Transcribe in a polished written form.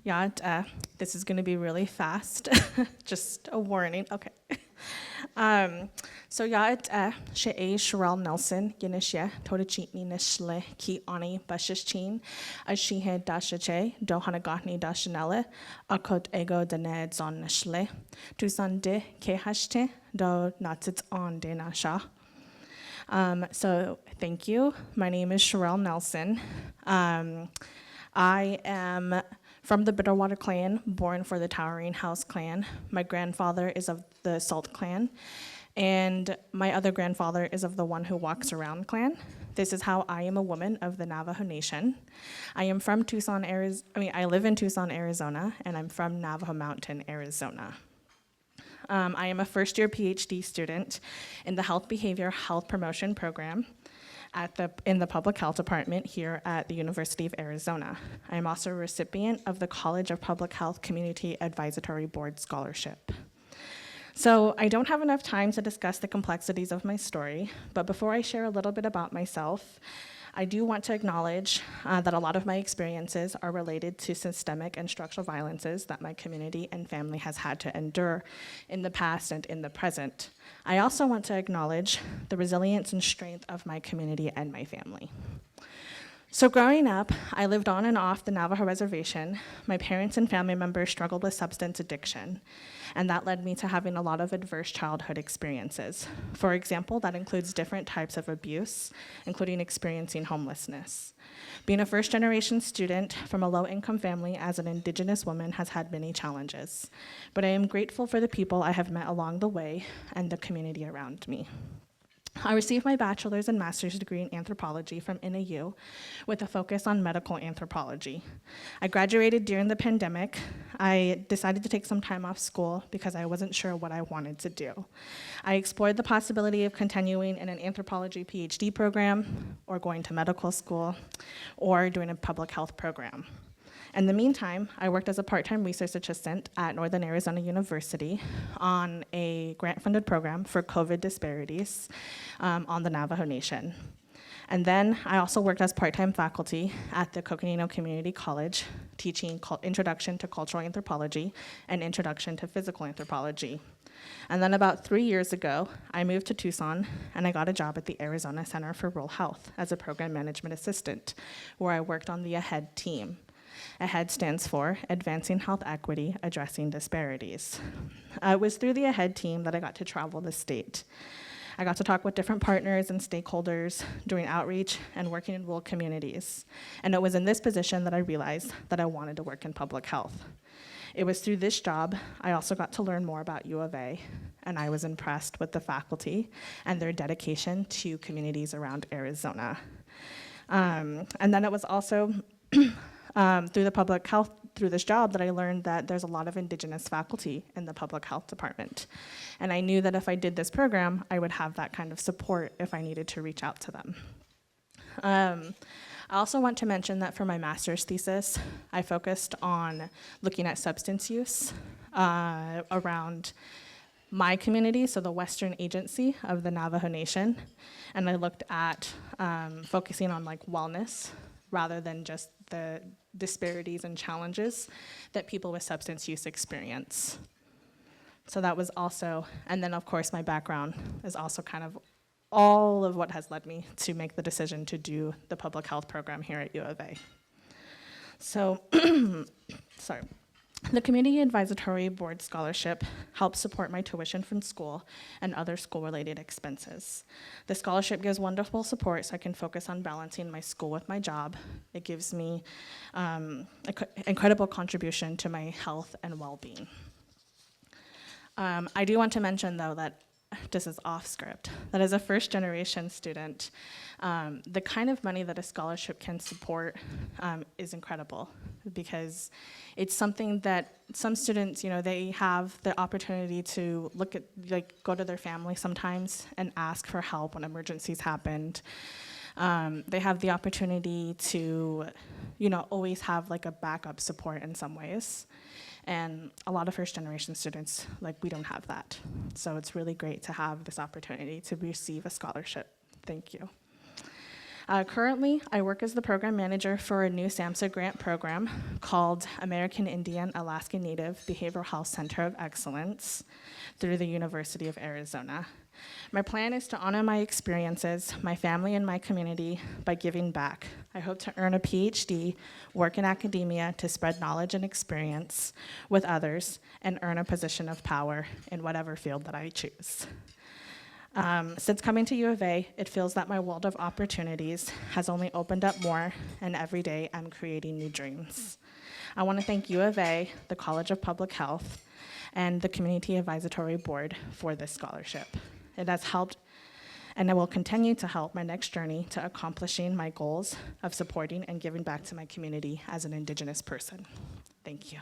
Yeah, this is going to be really fast. Just a warning. Okay. So she Sheryl Nelson, Yenishia, Todachini Nishle, Ki Ani, Bashichin, Ashihe Dashache, Dohanagahni Dashanelle, Akot Ego Daned Zon Nishle, Tusan de Kehashte, Do Natsits on de Nasha. So thank you. My name is Sheryl Nelson. I am from the Bitterwater clan, born for the Towering House clan. My grandfather is of the Salt clan, and my other grandfather is of the One Who Walks Around clan. This is how I am a woman of the Navajo Nation. I am from Tucson, Arizona. I live in Tucson, Arizona, and I'm from Navajo Mountain, Arizona. I am a first-year PhD student in the Health Behavior Health Promotion Program in the Public Health Department here at the University of Arizona. I am also a recipient of the College of Public Health Community Advisory Board Scholarship. So I don't have enough time to discuss the complexities of my story, but before I share a little bit about myself, I do want to acknowledge that a lot of my experiences are related to systemic and structural violences that my community and family has had to endure in the past and in the present. I also want to acknowledge the resilience and strength of my community and my family. So growing up, I lived on and off the Navajo reservation. My parents and family members struggled with substance addiction, and that led me to having a lot of adverse childhood experiences. For example, that includes different types of abuse, including experiencing homelessness. Being a first-generation student from a low-income family as an Indigenous woman has had many challenges, but I am grateful for the people I have met along the way and the community around me. I received my bachelor's and master's degree in anthropology from NAU with a focus on medical anthropology. I graduated during the pandemic. I decided to take some time off school because I wasn't sure what I wanted to do. I explored the possibility of continuing in an anthropology PhD program or going to medical school or doing a public health program. In the meantime, I worked as a part-time research assistant at Northern Arizona University on a grant-funded program for COVID disparities on the Navajo Nation. And then I also worked as part-time faculty at the Coconino Community College, teaching Introduction to Cultural Anthropology and Introduction to Physical Anthropology. And then about 3 years ago, I moved to Tucson, and I got a job at the Arizona Center for Rural Health as a program management assistant, where I worked on the AHEAD team. AHEAD stands for Advancing Health Equity, Addressing Disparities. It was through the AHEAD team that I got to travel the state. I got to talk with different partners and stakeholders, doing outreach and working in rural communities. And it was in this position that I realized that I wanted to work in public health. It was through this job I also got to learn more about U of A, and I was impressed with the faculty and their dedication to communities around Arizona. And then it was also through the public health, through this job, that I learned that there's a lot of Indigenous faculty in the public health department. And I knew that if I did this program, I would have that kind of support if I needed to reach out to them. I also want to mention that for my master's thesis, I focused on looking at substance use around my community, so the Western Agency of the Navajo Nation. And I looked at focusing on wellness rather than just the disparities and challenges that people with substance use experience. So that was also, and then of course my background is also kind of all of what has led me to make the decision to do the public health program here at U of A. So, sorry. The Community Advisory Board Scholarship helps support my tuition from school and other school-related expenses. The scholarship gives wonderful support so I can focus on balancing my school with my job. It gives me incredible contribution to my health and well-being. I do want to mention, though, that this is off script, that as a first-generation student, the kind of money that a scholarship can support is incredible, because it's something that some students, they have the opportunity to look at, go to their family sometimes and ask for help when emergencies happened. They have the opportunity to, always have a backup support in some ways. And a lot of first-generation students, we don't have that. So it's really great to have this opportunity to receive a scholarship. Thank you. Currently, I work as the program manager for a new SAMHSA grant program called American Indian Alaska Native Behavioral Health Center of Excellence through the University of Arizona. My plan is to honor my experiences, my family, and my community by giving back. I hope to earn a PhD, work in academia to spread knowledge and experience with others, and earn a position of power in whatever field that I choose. Since coming to U of A, it feels that my world of opportunities has only opened up more, and every day I'm creating new dreams. I want to thank U of A, the College of Public Health, and the Community Advisory Board for this scholarship. It has helped, and it will continue to help my next journey to accomplishing my goals of supporting and giving back to my community as an Indigenous person. Thank you.